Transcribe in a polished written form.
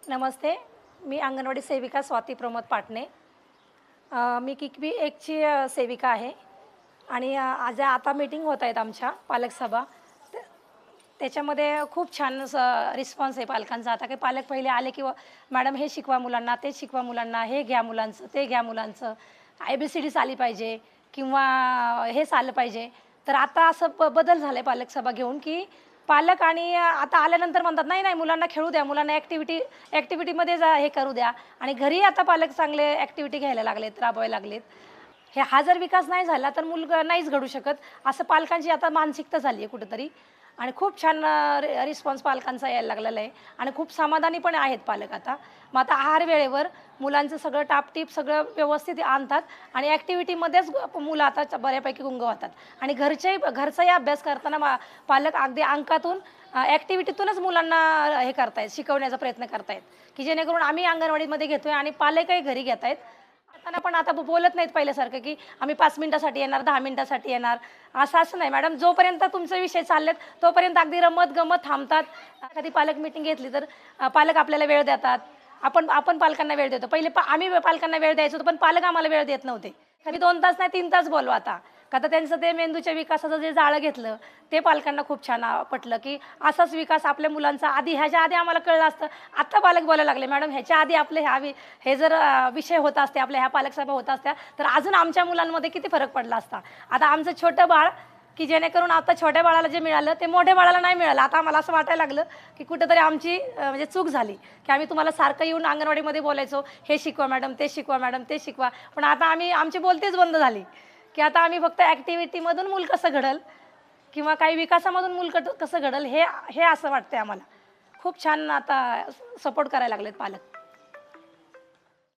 नमस्ते. मी अंगणवाडी सेविका स्वाती प्रमोद पाटणे. मी किकवी एकची सेविका आहे आणि आज आता मीटिंग होत आहेत आमच्या पालक सभा. त त्याच्यामध्ये खूप छान रिस्पॉन्स आहे पालकांचा. आता काही पालक पहिले आले की मॅडम हे शिकवा मुलांना, ते शिकवा मुलांना, हे घ्या मुलांचं, ते घ्या मुलांचं, ABCD आली पाहिजे किंवा हेच आलं पाहिजे. तर आता असं बदल झाला आहे पालक सभा घेऊन की पालक आणि आता आल्यानंतर म्हणतात नाही नाही मुलांना खेळू द्या, मुलांना ॲक्टिव्हिटीमध्ये हे करू द्या. आणि घरी आता पालक चांगले ॲक्टिव्हिटी घ्यायला लागलेत, राबवायला लागलेत. हा जर विकास नाही झाला तर मुलगा नाहीच घडू शकत, असं पालकांची आता मानसिकता झाली आहे कुठेतरी. आणि खूप छान रिस्पॉन्स पालकांचा यायला लागलेला आहे आणि खूप समाधानी पण आहेत पालक आता. मग आता आहार वेळेवर मुलांचं सगळं टापटीप सगळं व्यवस्थित आणतात आणि ॲक्टिव्हिटीमध्येच मुलं आता बऱ्यापैकी गुंग होतात. आणि घरचाही अभ्यास करताना पालक अगदी अंकातून ॲक्टिव्हिटीतूनच मुलांना हे करतायत, शिकवण्याचा प्रयत्न करतायत, की जेणेकरून आम्ही अंगणवाडीमध्ये घेतोय आणि पालकही घरी घेत आहेत. त्यांना पण आता बोलत नाहीत पहिल्यासारखं, की आम्ही 5 मिनिटासाठी येणार, 10 मिनिटासाठी येणार. असं नाही मॅडम, जोपर्यंत तुमचे विषय चाललेत तोपर्यंत अगदी रमत-गमत थांबतात. एखादी पालक मीटिंग घेतली तर पालक आपल्याला वेळ देतात. आपण पालकांना वेळ देतो. पहिले आम्ही पालकांना वेळ द्यायचो होतो, पण पालक आम्हाला वेळ देत नव्हते. कधी 2 तास नाही 3 तास बोलवा आता. का तर त्यांचं ते मेंदूच्या विकासाचं जे जाळं घेतलं, ते पालकांना खूप छान पटलं, की असाच विकास आपल्या मुलांचा ह्याच्या आधी आम्हाला कळलं असतं. आत्ता पालक बोलायला लागले, मॅडम ह्याच्या आधी आपले हे जर विषय होत असते, आपल्या ह्या पालक सभा होत असत्या, तर अजून आमच्या मुलांमध्ये किती फरक पडला असता. आता आमचं छोटं बाळ, की जेणेकरून आता छोट्या बाळाला जे मिळालं ते मोठ्या बाळाला नाही मिळालं. आता आम्हाला असं वाटायला लागलं, की कुठेतरी आमची म्हणजे चूक झाली, की आम्ही तुम्हाला सारखं येऊन अंगणवाडीमध्ये बोलायचो, हे शिकवा मॅडम, ते शिकवा मॅडम, ते शिकवा. पण आता आमची बोलतीच बंद झाली, की आता आम्ही फक्त ॲक्टिव्हिटीमधून मूल कसं घडल किंवा काही विकासामधून मूल कसं घडल हे हे असं वाटतंय आम्हाला. खूप छान आता सपोर्ट करायला लागलेत पालक.